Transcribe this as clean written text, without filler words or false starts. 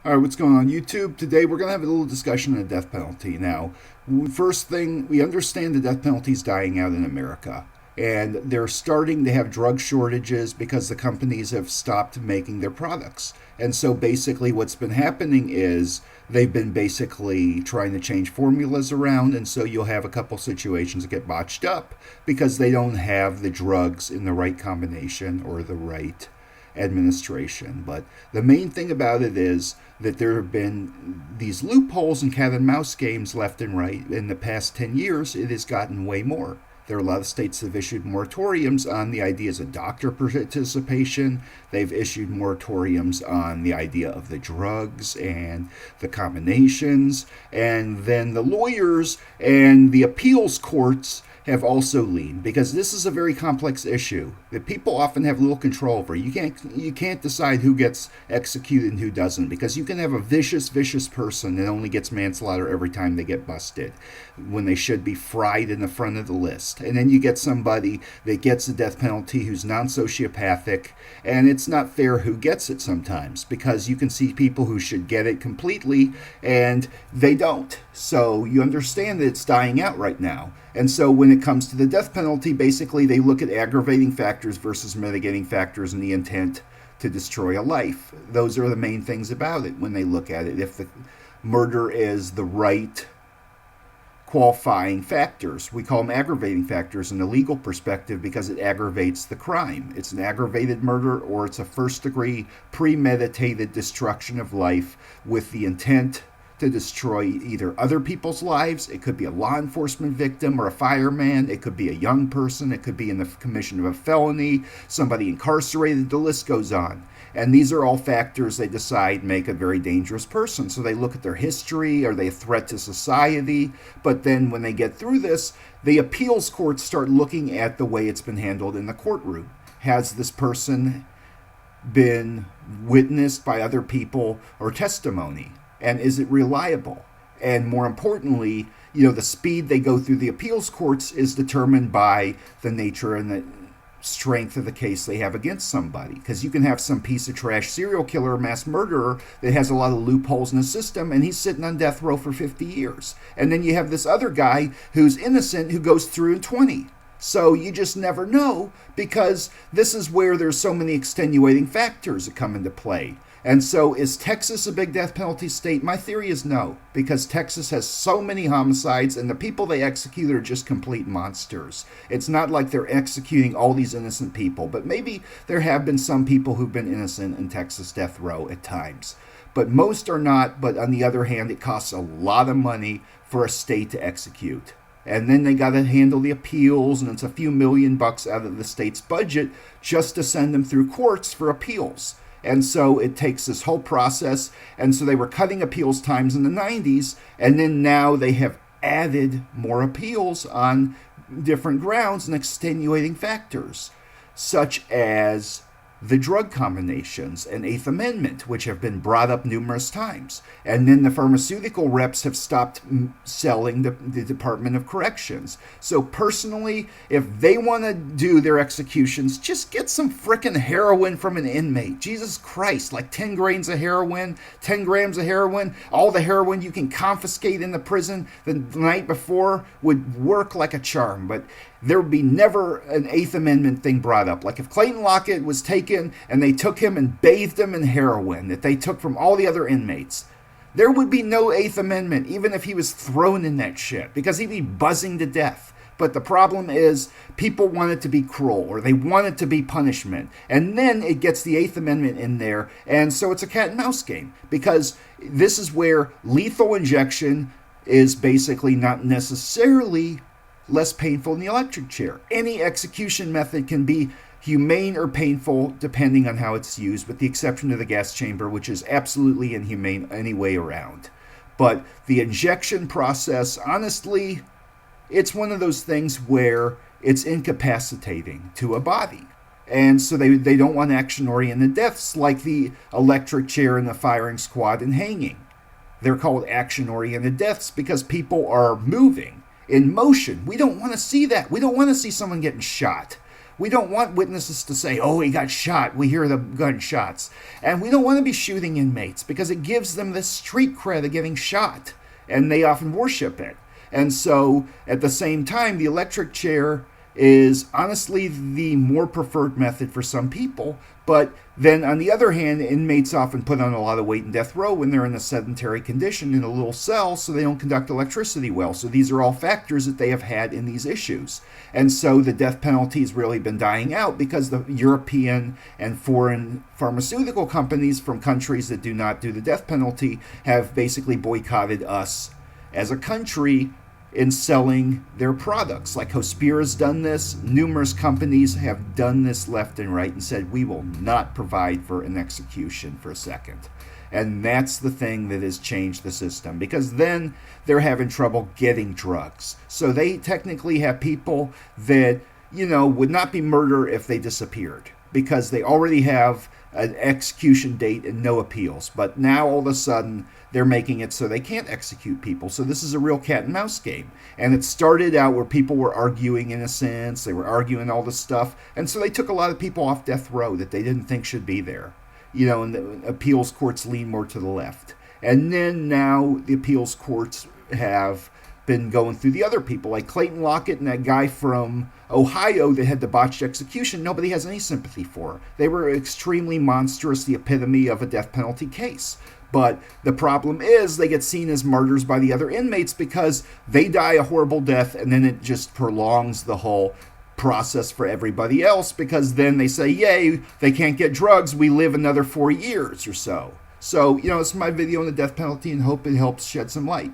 All right, what's going on YouTube? Today we're going to have a little discussion on the death penalty. Now, first thing, we understand the death penalty is dying out in America. And they're starting to have drug shortages because the companies have stopped making their products. And so basically what's been happening is they've been basically trying to change formulas around. And so you'll have a couple situations that get botched up because they don't have the drugs in the right combination or the right administration. But the main thing about it is that there have been these loopholes in cat and mouse games left and right. In the past 10 years, it has gotten way more. There are a lot of states that have issued moratoriums on the ideas of doctor participation. They've issued moratoriums on the idea of the drugs and the combinations. And then the lawyers and the appeals courts have also leaned, because this is a very complex issue that people often have little control over. You can't decide who gets executed and who doesn't, because you can have a vicious person that only gets manslaughter every time they get busted, when they should be fried in the front of the list. And then you get somebody that gets the death penalty who's non-sociopathic, and it's not fair who gets it sometimes, because you can see people who should get it completely and they don't. So you understand that it's dying out right now. And so when it comes to the death penalty, basically they look at aggravating factors versus mitigating factors and the intent to destroy a life. Those are the main things about it when they look at it. If the murder is the right qualifying factors, we call them aggravating factors in a legal perspective because it aggravates the crime. It's an aggravated murder, or it's a first degree premeditated destruction of life with the intent to destroy either other people's lives. It could be a law enforcement victim or a fireman. It could be a young person. It could be in the commission of a felony, somebody incarcerated. The list goes on. And these are all factors they decide make a very dangerous person. So they look at their history. Are they a threat to society? But then when they get through this, the appeals courts start looking at the way it's been handled in the courtroom. Has this person been witnessed by other people or testimony? And is it reliable? And more importantly, the speed they go through the appeals courts is determined by the nature and the strength of the case they have against somebody. Because you can have some piece of trash serial killer or mass murderer that has a lot of loopholes in the system, and he's sitting on death row for 50 years. And then you have this other guy who's innocent who goes through in 20. So you just never know, because this is where there's so many extenuating factors that come into play. And so is Texas a big death penalty state? My theory is no, because Texas has so many homicides and the people they execute are just complete monsters. It's not like they're executing all these innocent people, but maybe there have been some people who've been innocent in Texas death row at times. But most are not, but on the other hand, it costs a lot of money for a state to execute. And then they got to handle the appeals, and it's a few $1,000,000 out of the state's budget just to send them through courts for appeals. And so it takes this whole process. And so they were cutting appeals times in the 90s. And then now they have added more appeals on different grounds and extenuating factors, such as the drug combinations and Eighth Amendment, which have been brought up numerous times. And then the pharmaceutical reps have stopped selling the Department of Corrections. So personally, if they want to do their executions, just get some frickin' heroin from an inmate. Jesus Christ, like 10 grains of heroin, 10 grams of heroin, all the heroin you can confiscate in the prison the night before would work like a charm. But there would be never an Eighth Amendment thing brought up. Like if Clayton Lockett was taken and they took him and bathed him in heroin that they took from all the other inmates, there would be no Eighth Amendment, even if he was thrown in that shit, because he'd be buzzing to death. But the problem is people want it to be cruel, or they want it to be punishment. And then it gets the Eighth Amendment in there, and so it's a cat and mouse game, because this is where lethal injection is basically not necessarily less painful than the electric chair. Any execution method can be humane or painful depending on how it's used, with the exception of the gas chamber, which is absolutely inhumane any way around. But the injection process, honestly, it's one of those things where it's incapacitating to a body. And so they don't want action-oriented deaths like the electric chair and the firing squad and hanging. They're called action-oriented deaths because people are moving in motion. We don't want to see that. We don't want to see someone getting shot. We don't want witnesses to say, oh, he got shot. We hear the gunshots. And we don't want to be shooting inmates because it gives them this street cred of getting shot. And they often worship it. And so at the same time, the electric chair is honestly the more preferred method for some people. But then on the other hand, inmates often put on a lot of weight in death row when they're in a sedentary condition in a little cell, so they don't conduct electricity well. So these are all factors that they have had in these issues. And so the death penalty has really been dying out because the European and foreign pharmaceutical companies from countries that do not do the death penalty have basically boycotted us as a country in selling their products. Like Hospira's done this. Numerous companies have done this left and right and said, we will not provide for an execution for a second. And that's the thing that has changed the system, because then they're having trouble getting drugs. So they technically have people that, would not be murder if they disappeared, because they already have an execution date and no appeals. But now all of a sudden they're making it so they can't execute people. So this is a real cat and mouse game. And it started out where people were arguing innocence, they were arguing all this stuff, and so they took a lot of people off death row that they didn't think should be there. And the appeals courts lean more to the left. And then now the appeals courts have been going through the other people, like Clayton Lockett and that guy from Ohio that had the botched execution. Nobody has any sympathy for. They were extremely monstrous, the epitome of a death penalty case. But the problem is they get seen as martyrs by the other inmates because they die a horrible death, and then it just prolongs the whole process for everybody else, because then they say, yay, they can't get drugs, we live another 4 years or so. So, it's my video on the death penalty, and hope it helps shed some light.